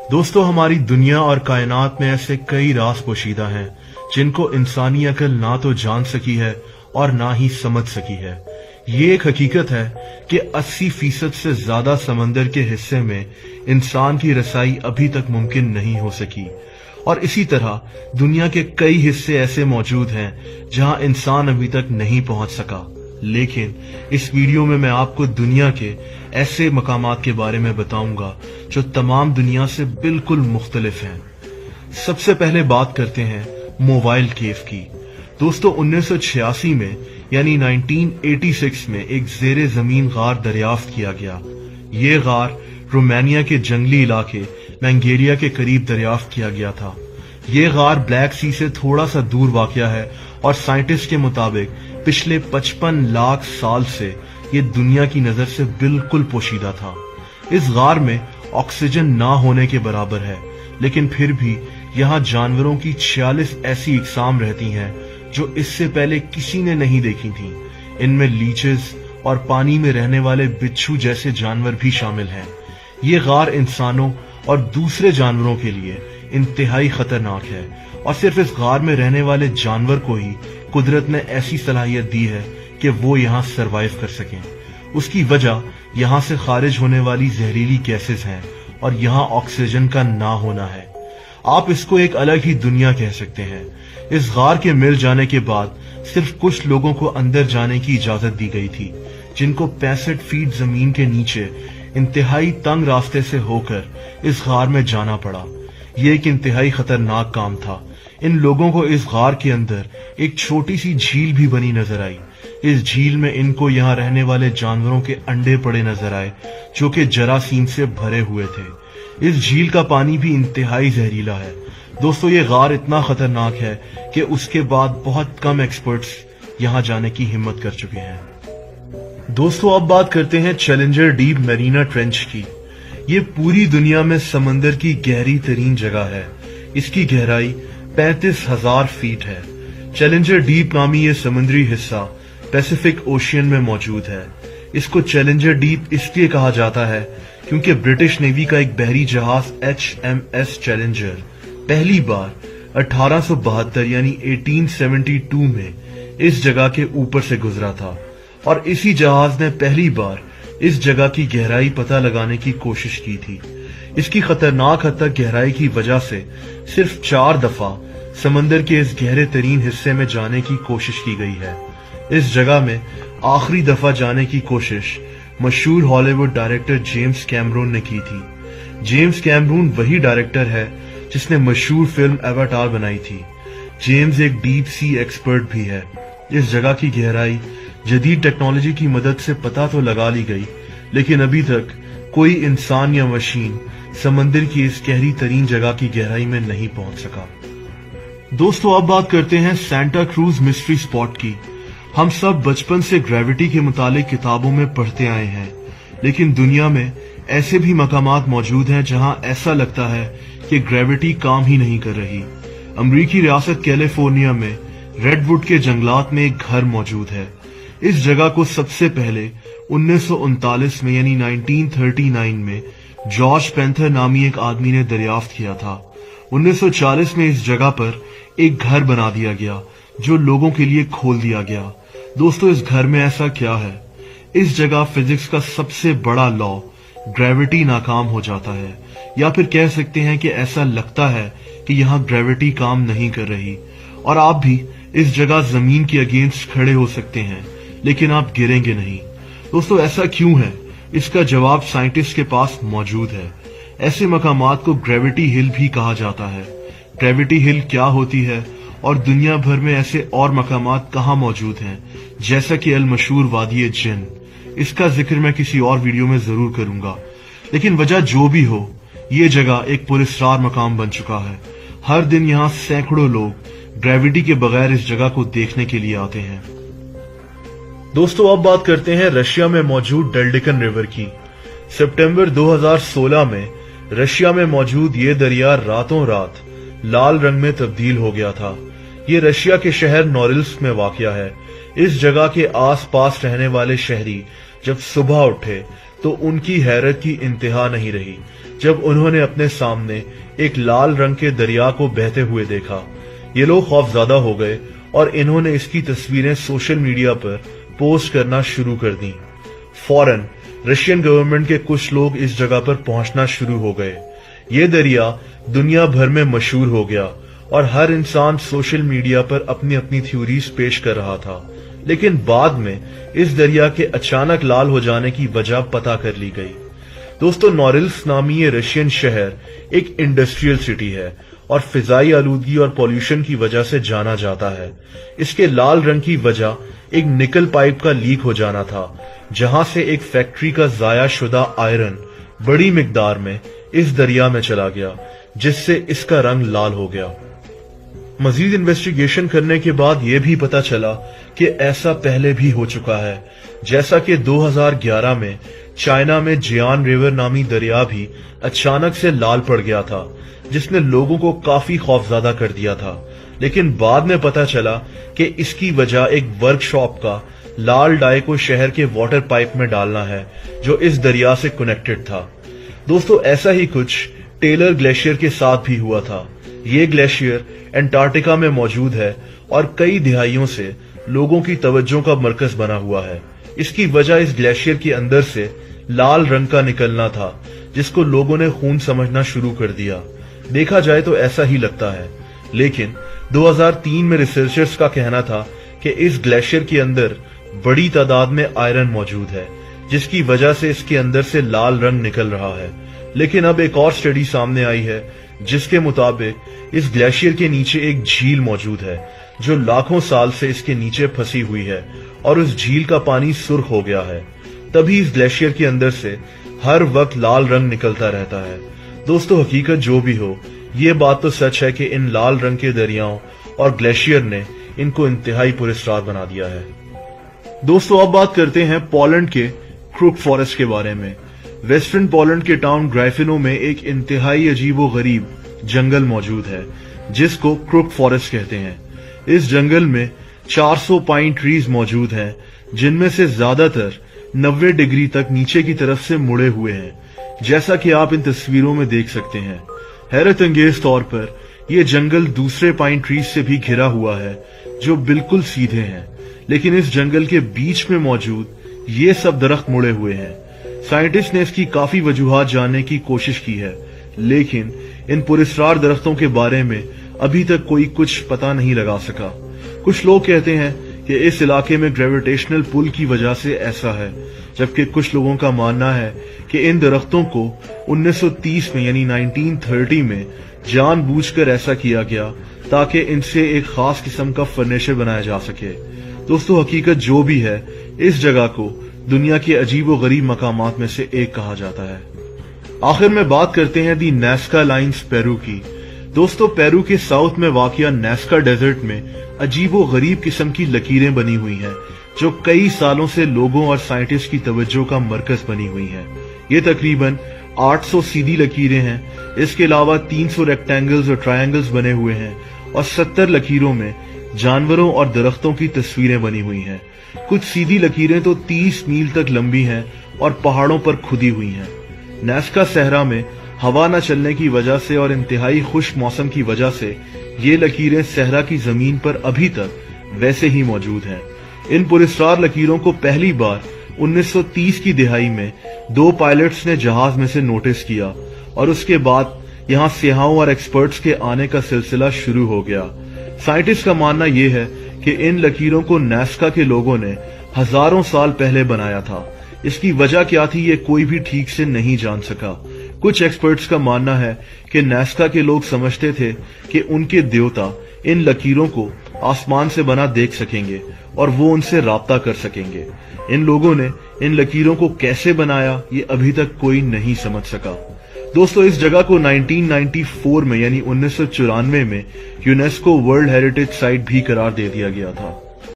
दोस्तों, हमारी दुनिया और कायनात में ऐसे कई राज पोशीदा हैं जिनको इंसानी अकल ना तो जान सकी है और ना ही समझ सकी है। ये एक हकीकत है कि 80% से ज्यादा समंदर के हिस्से में इंसान की रसाई अभी तक मुमकिन नहीं हो सकी, और इसी तरह दुनिया के कई हिस्से ऐसे मौजूद हैं जहां इंसान अभी तक नहीं पहुंच सका। लेकिन इस वीडियो में मैं आपको दुनिया के ऐसे मकामात के बारे में बताऊंगा जो तमाम दुनिया से बिल्कुल मुख्तलिफ हैं। सबसे पहले बात करते हैं मोबाइल केव की। दोस्तों, 1986 में यानी 1986 में एक जेरे जमीन गार दरियाफ्त किया गया। ये गार रोमानिया के जंगली इलाके मैंगेरिया के करीब दरियाफ्त किया गया था। ये गार ब्लैक सी से थोड़ा सा दूर वाक़या है और साइंटिस्ट के मुताबिक पिछले 55 लाख साल से ये दुनिया की नजर से बिल्कुल पोशीदा था। इस गार में ऑक्सीजन ना होने के बराबर है, लेकिन फिर भी यहाँ जानवरों की 46 ऐसी इकसाम रहती हैं जो इससे पहले किसी ने नहीं देखी थी। इनमें लीचेस और पानी में रहने वाले बिच्छू जैसे जानवर भी शामिल हैं। ये गार इंसानों और दूसरे जानवरों के लिए इंतहाई खतरनाक है, और सिर्फ इस गार में रहने वाले जानवर को ही कुदरत ने ऐसी सलाहियत दी है कि वो यहाँ सरवाइव कर सकें। उसकी वजह यहाँ से खारिज होने वाली जहरीली गैसेस हैं और यहाँ ऑक्सीजन का ना होना है। आप इसको एक अलग ही दुनिया कह सकते हैं। इस गार के मिल जाने के बाद सिर्फ कुछ लोगों को अंदर जाने की इजाजत दी गई थी, जिनको 65 फीट जमीन के नीचे इंतहाई तंग रास्ते से होकर इस गार में जाना पड़ा। ये एक इंतहाई खतरनाक काम था। इन लोगों को इस गार के अंदर एक छोटी सी झील भी बनी नजर आई। इस झील में इनको यहाँ रहने वाले जानवरों के अंडे पड़े नजर आए जो कि जरासीम से भरे हुए थे। इस झील का पानी भी इंतहाई जहरीला है। दोस्तों, ये गार इतना खतरनाक है कि उसके बाद बहुत कम एक्सपर्ट्स यहाँ जाने की हिम्मत कर चुके हैं। दोस्तों, अब बात करते हैं चैलेंजर डीप मैरीना ट्रेंच की। ये पूरी दुनिया में समंदर की गहरी तरीन जगह है। इसकी गहराई 35,000 फीट है। चैलेंजर डीप नामी ये समुद्री हिस्सा पैसिफिक ओशियन में मौजूद है। इसको चैलेंजर डीप इसलिए कहा जाता है क्योंकि ब्रिटिश नेवी का एक बहरी जहाज HMS चैलेंजर पहली बार 1872 यानी 1872 में इस जगह के ऊपर से गुजरा था, और इसी जहाज ने पहली बार इस जगह की गहराई पता लगाने की कोशिश की थी। इसकी खतरनाक हद तक गहराई की वजह से सिर्फ 4 दफा समंदर के इस गहरे तरीन हिस्से में जाने की कोशिश की गई है। इस जगह में आखिरी दफा जाने की कोशिश मशहूर हॉलीवुड डायरेक्टर जेम्स कैमरून ने की थी। जेम्स कैमरून वही डायरेक्टर है जिसने मशहूर फिल्म एवाटार बनाई थी। जेम्स एक डीप सी एक्सपर्ट भी है। इस जगह की गहराई जदीद टेक्नोलॉजी की मदद से पता तो लगा ली गई, लेकिन अभी तक कोई इंसान या मशीन समंदर की इस गहरी तरीन जगह की गहराई में नहीं पहुंच सका। दोस्तों, अब बात करते हैं सांता क्रूज मिस्ट्री स्पॉट की। हम सब बचपन से ग्रेविटी के मुतालिक किताबों में पढ़ते आए हैं, लेकिन दुनिया में ऐसे भी मकामात मौजूद हैं जहां ऐसा लगता है कि ग्रेविटी काम ही नहीं कर रही। अमरीकी रियासत कैलिफोर्निया में रेडवुड के जंगलात में एक घर मौजूद है। इस जगह को सबसे पहले 1939 में यानी 1939 में जॉर्ज पेंथर नामी एक आदमी ने दरियाफ्त किया था। 1940 में इस जगह पर एक घर बना दिया गया जो लोगों के लिए खोल दिया गया। दोस्तों, इस घर में ऐसा क्या है? इस जगह फिजिक्स का सबसे बड़ा लॉ ग्रेविटी नाकाम हो जाता है, या फिर कह सकते हैं कि ऐसा लगता है कि यहाँ ग्रेविटी काम नहीं कर रही, और आप भी इस जगह जमीन के अगेंस्ट खड़े हो सकते हैं, लेकिन आप गिरेंगे नहीं। दोस्तों, ऐसा क्यों है? इसका जवाब साइंटिस्ट के पास मौजूद है। ऐसे मकामात को ग्रेविटी हिल भी कहा जाता है। ग्रेविटी हिल क्या होती है और दुनिया भर में ऐसे और मकामात कहाँ मौजूद हैं, जैसा कि अल मशहूर वादी जिन, इसका जिक्र मैं किसी और वीडियो में जरूर करूंगा। लेकिन वजह जो भी हो, ये जगह एक पुरस्कार मकाम बन चुका है। हर दिन यहाँ सैकड़ों लोग ग्रेविटी के बगैर इस जगह को देखने के लिए आते हैं। दोस्तों, अब बात करते हैं रशिया में मौजूद डेल्डिकन रिवर की। सितंबर 2016 में रशिया में मौजूद ये दरिया रातों रात लाल रंग में तब्दील हो गया था। ये रशिया के शहर नोरिल्स्क में वाक़या है। इस जगह के आस पास रहने वाले शहरी जब सुबह उठे तो उनकी हैरत की इंतहा नहीं रही जब उन्होंने अपने सामने एक लाल रंग के दरिया को बहते हुए देखा। ये लोग खौफजदा हो गए और इन्होंने इसकी तस्वीरें सोशल मीडिया पर पोस्ट करना शुरू कर दी। फौरन रशियन गवर्नमेंट के कुछ लोग इस जगह पर पहुंचना शुरू हो गए। ये दरिया दुनिया भर में मशहूर हो गया और हर इंसान सोशल मीडिया पर अपनी अपनी थ्योरीज पेश कर रहा था। लेकिन बाद में इस दरिया के अचानक लाल हो जाने की वजह पता कर ली गई। दोस्तों, नोरिल्स्क नामी ये रशियन शहर एक इंडस्ट्रियल सिटी है और फिजाई आलूदगी और पॉल्यूशन की वजह से जाना जाता है। इसके लाल रंग की वजह एक निकल पाइप का लीक हो जाना था, जहां से एक फैक्ट्री का जाया शुदा आयरन बड़ी मिकदार में इस दरिया में चला गया, जिससे इसका रंग लाल हो गया। मजीद इन्वेस्टिगेशन करने के बाद यह भी पता चला कि ऐसा पहले भी हो चुका है। जैसा कि 2011 में चाइना में जियान रिवर नामी दरिया भी अचानक से लाल पड़ गया था, जिसने लोगों को काफी खौफजदा कर दिया था। लेकिन बाद में पता चला कि इसकी वजह एक वर्कशॉप का लाल डाई को शहर के वाटर पाइप में डालना है, जो इस दरिया से कनेक्टेड था। दोस्तों, ऐसा ही कुछ टेलर ग्लेशियर के साथ भी हुआ था। ये ग्लेशियर अंटार्कटिका में मौजूद है और कई दिहाइयों से लोगों की तवज्जो का मरकज बना हुआ है। इसकी वजह इस ग्लेशियर के अंदर से लाल रंग का निकलना था, जिसको लोगों ने खून समझना शुरू कर दिया। देखा जाए तो ऐसा ही लगता है, लेकिन 2003 में रिसर्चर्स का कहना था कि इस ग्लेशियर के अंदर बड़ी तादाद में आयरन मौजूद है, जिसकी वजह से इसके अंदर से लाल रंग निकल रहा है। लेकिन अब एक और स्टडी सामने आई है, जिसके मुताबिक इस ग्लेशियर के नीचे एक झील मौजूद है, जो लाखों साल से इसके नीचे फंसी हुई है और उस झील का पानी सुर्ख हो गया है। तभी इस ग्लेशियर के अंदर से हर वक्त लाल रंग निकलता रहता है। दोस्तों, हकीकत जो भी हो, ये बात तो सच है कि इन लाल रंग के दरियाओं और ग्लेशियर ने इनको इंतहाई पुरस्कार बना दिया है। दोस्तों, अब बात करते हैं पोलैंड के क्रुक फॉरेस्ट के बारे में। वेस्टर्न पोलैंड के टाउन ग्राइफिनो में एक इंतहाई अजीबो गरीब जंगल मौजूद है, जिसको क्रुक फॉरेस्ट कहते हैं। इस जंगल में 400 पाइन ट्रीज मौजूद हैं, जिनमें से ज्यादातर 90 डिग्री तक नीचे की तरफ से मुड़े हुए हैं, जैसा कि आप इन तस्वीरों में देख सकते हैं। हैरत अंगेज तौर पर यह जंगल दूसरे पाइन ट्रीज से भी घिरा हुआ है, जो बिल्कुल सीधे हैं, लेकिन इस जंगल के बीच में मौजूद ये सब दरख्त मुड़े हुए हैं। साइंटिस्ट ने इसकी काफी वजूहात जानने की कोशिश की है, लेकिन इन पुरस्कार दरख्तों के बारे में अभी तक कोई कुछ पता नहीं लगा सका। कुछ लोग कहते हैं कि इस इलाके में ग्रेविटेशनल पुल की वजह से ऐसा है, जबकि कुछ लोगों का मानना है कि इन दरख्तों को 1930 में यानी 1930 में जानबूझकर ऐसा किया गया ताकि इनसे एक खास किस्म का फर्नीचर बनाया जा सके। दोस्तों, हकीकत जो भी है, इस जगह को दुनिया के अजीब व गरीब मकामात में से एक कहा जाता है। आखिर में बात करते हैं दी नाज़का लाइन्स पेरू की। दोस्तों, पेरू के साउथ में वाक़िया नाज़का डेजर्ट में अजीब व गरीब किस्म की लकीरें बनी हुई हैं, जो कई सालों से लोगों और साइंटिस्ट की तवज्जो का मरकज बनी हुई हैं। ये तकरीबन 800 सीधी लकीरें हैं। इसके अलावा 300 रेक्टेंगल्स और ट्रायंगल्स बने हुए हैं और 70 लकीरों में जानवरों और दरख्तों की तस्वीरें बनी हुई हैं। कुछ सीधी लकीरें तो 30 मील तक लंबी हैं और पहाड़ों पर खुदी हुई हैं। नाज़का सहरा में हवा न चलने की वजह से और इंतहाई खुश्क मौसम की वजह से ये लकीरें सहरा की जमीन पर अभी तक वैसे ही मौजूद हैं। इन पुरस्कार लकीरों को पहली बार 1930 की दिहाई में 2 पायलट्स ने जहाज में से नोटिस किया और उसके बाद यहाँ सियाहों और एक्सपर्ट्स के आने का सिलसिला शुरू हो गया। साइंटिस्ट का मानना यह है कि इन लकीरों को नाज़का के लोगों ने हजारों साल पहले बनाया था। इसकी वजह क्या थी, ये कोई भी ठीक से नहीं जान सका। कुछ एक्सपर्ट्स का मानना है कि नाज़का के लोग समझते थे कि उनके देवता इन लकीरों को आसमान से बना देख सकेंगे और वो उनसे राब्ता कर सकेंगे। इन लोगों ने इन लकीरों को कैसे बनाया, ये अभी तक कोई नहीं समझ सका। दोस्तों, इस जगह को 1994 में यानी 1994 में यूनेस्को वर्ल्ड हेरिटेज साइट भी करार दे दिया गया था।